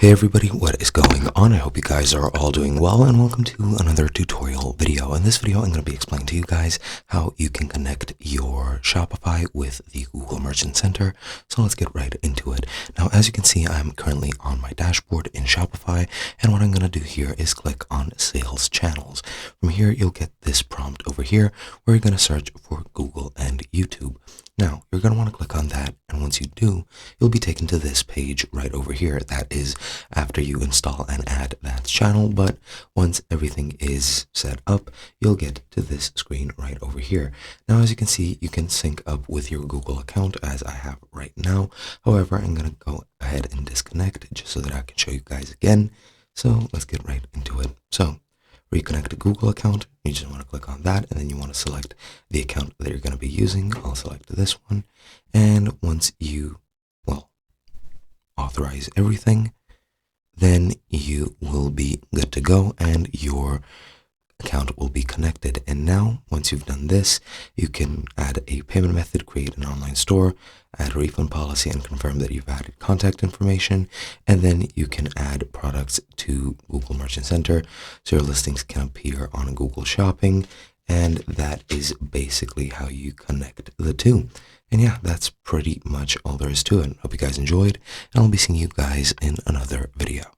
Hey everybody, what is going on? I hope you guys are all doing well, and welcome to another tutorial video. In this video, I'm going to be explaining to you guys how you can connect your Shopify with the Google Merchant Center. So let's get right into it. Now, as you can see, I'm currently on my dashboard in Shopify, and what I'm going to do here is click on Sales Channels. From here, you'll get this prompt over here where you're going to search for Google and YouTube. Now, you're going to want to click on that, and once you do, you'll be taken to this page right over here. That is after you install and add that channel, but once everything is set up, you'll get to this screen right over here. Now, as you can see, you can sync up with your Google account as I have right now. However, I'm going to go ahead and disconnect just so that I can show you guys again. So let's get right into it. So reconnect a Google account. You just want to click on that, and then you want to select the account that you're going to be using. I'll select this one. And once you, authorize everything, then you will be good to go and your account will be connected. And now, once you've done this, you can add a payment method, create an online store, add a refund policy, and confirm that you've added contact information. And then you can add products to Google Merchant Center so your listings can appear on Google Shopping. And that is basically how you connect the two. And yeah, that's pretty much all there is to it. Hope you guys enjoyed, and I'll be seeing you guys in another video.